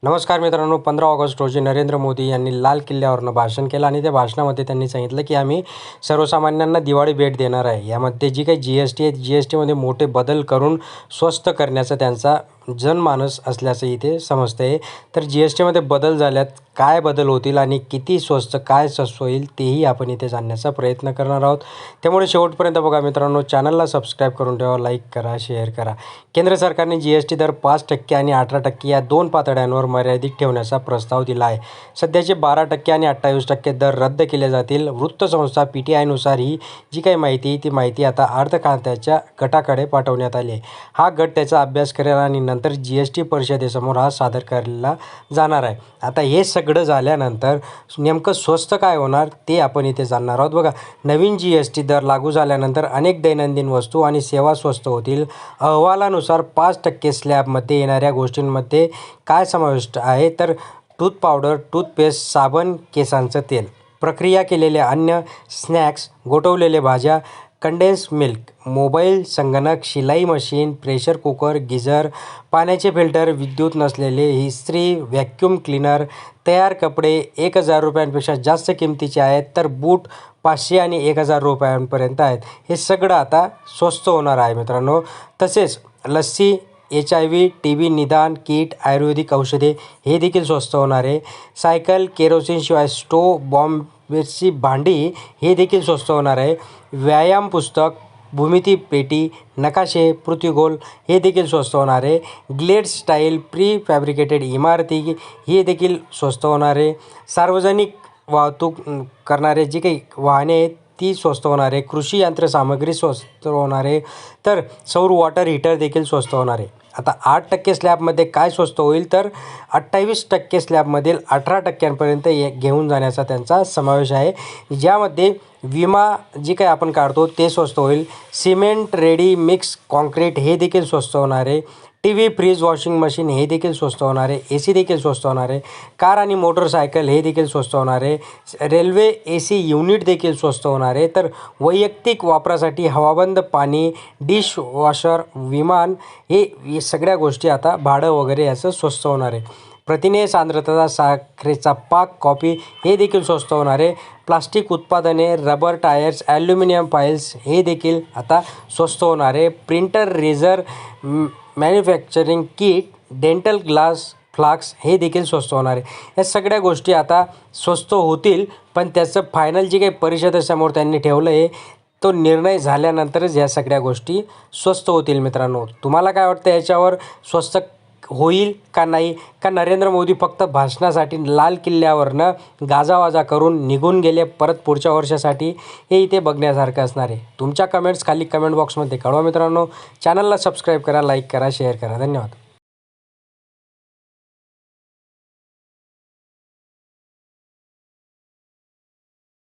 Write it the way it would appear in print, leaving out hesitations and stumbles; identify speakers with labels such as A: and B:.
A: नमस्कार मित्रांनो, 15 ऑगस्ट रोजी नरेंद्र मोदी यांनी लाल किल्ल्यावरनं भाषण केलं आणि त्या भाषणामध्ये त्यांनी सांगितलं की आम्ही सर्वसामान्यांना दिवाळी भेट देणार आहे. यामध्ये जी काही GST आहे, GSTमध्ये मोठे बदल करून स्वस्त करण्याचा त्यांचा जनमानस असल्याचं इथे समजतंय. तर GSTमध्ये बदल झाल्यात, काय बदल होतील आणि किती स्वस्त काय स्वस्त होईल तेही आपण इथे जाणण्याचा प्रयत्न करणार आहोत. त्यामुळे शेवटपर्यंत बघा मित्रांनो. चॅनलला सबस्क्राईब करून ठेवा, लाईक करा, शेअर करा. केंद्र सरकारने GST दर 5% आणि 18% या दोन पातळ्यांवर मर्यादित ठेवण्याचा प्रस्ताव दिला आहे. सध्याचे 12% आणि 28% दर रद्द केले जातील. वृत्तसंस्था PTIनुसार ही जी काही ती माहिती आता अर्थ खात्याच्या गटाकडे पाठवण्यात आली आहे. हा गट त्याचा अभ्यास करेल आणि नंतर GST परिषदेसमोर हा सादर केला जाणार आहे. आता हे सगळं झाल्यानंतर नेमकं स्वस्त काय होणार ते आपण इथे जाणणार आहोत. बघा, नवीन GST दर लागू झाल्यानंतर अनेक दैनंदिन वस्तू आणि सेवा स्वस्त होतील. अहवालानुसार 5% स्लॅबमध्ये येणाऱ्या गोष्टींमध्ये काय समाविष्ट आहे, तर टूथ पावडर, टूथपेस्ट, साबण, केसांचं तेल, प्रक्रिया केलेले अन्न, स्नॅक्स, गोठवलेल्या भाज्या, कंडेन्स मिल्क, मोबाईल, संगणक, शिलाई मशीन, प्रेशर कुकर, गिझर, पाण्याचे फिल्टर, विद्युत नसलेले इस्त्री, व्हॅक्यूम क्लीनर, तयार कपडे 1,000 रुपयांपेक्षा जास्त किमतीचे आहेत, तर बूट 500 आणि 1,000 रुपयांपर्यंत आहेत. हे सगळं आता स्वस्त होणार आहे मित्रांनो. तसेच लस्सी, HIV, TB निदान किट, आयुर्वेदिक औषधे हे देखील स्वस्त होणार आहे. सायकल, केरोसिनशिवाय स्टोव, बॉम्बेची भांडी हे देखील स्वस्त होणार आहे. व्यायाम पुस्तक, भूमिती पेटी, नकाशे, पृथ्वीगोल हे देखील स्वस्त होणार आहे. ग्लेड स्टाईल प्री फॅब्रिकेटेड इमारती हे देखील स्वस्त होणार आहे. सार्वजनिक वाहतूक करणारे जी काही वाहने आहेत ती स्वस्त होणार आहे. कृषी यंत्रसामग्री स्वस्त होणार आहे. तर सौर वॉटर हीटर देखील स्वस्त होणार आहे. आता 8% स्लॅबमध्ये काय स्वस्त होईल, तर 28% स्लॅबमधील 18% घेऊन जाण्याचा त्यांचा समावेश आहे. ज्यामध्ये विमा जी काही आपण काढतो ते स्वस्त होईल. सिमेंट रेडी मिक्स कॉन्क्रीट हे देखील स्वस्त होणार आहे. TV, फ्रीज, वॉशिंग मशीन हे देखील स्वस्त होणार आहे. AC देखील स्वस्त होणार आहे. कार आणि मोटरसायकल हे देखील स्वस्त होणार आहे. रेल्वे AC युनिट देखील स्वस्त होणार आहे. तर वैयक्तिक वापरासाठी हवाबंद पाणी, डिशवॉशर, विमान हे सगळ्या गोष्टी आता भाडं वगैरे याचं स्वस्त होणार आहे. प्रथिने, सांद्रता, साखरेचा पाक, कॉफी हे देखील स्वस्त होणार आहे. प्लास्टिक उत्पादने, रबर टायर्स, ॲल्युमिनियम फाईल्स हे देखील आता स्वस्त होणार आहे. Printer, razor, manufacturing kit, dental glass, flask हे देखील स्वस्त होणार आहे. या सगळ्या गोष्टी आता स्वस्त होतील, पण त्याचं फायनल जी काही परिषदेसमोर त्यांनी ठेवलं आहे तो निर्णय झाल्यानंतरच ह्या सगळ्या गोष्टी स्वस्त होतील मित्रांनो. तुम्हाला काय वाटतं, याच्यावर स्वस्त होईल का नाही, का नरेंद्र मोदी फक्त भाषणासाठी लाल किल्ल्यावरनं गाजावाजा करून निघून गेले परत पुढच्या वर्षासाठी, हे इथे बघण्यासारखं असणार आहे. तुमच्या कमेंट्स खाली कमेंट बॉक्समध्ये कळवा मित्रांनो. चॅनलला सबस्क्राईब करा, लाईक करा, शेअर करा. धन्यवाद.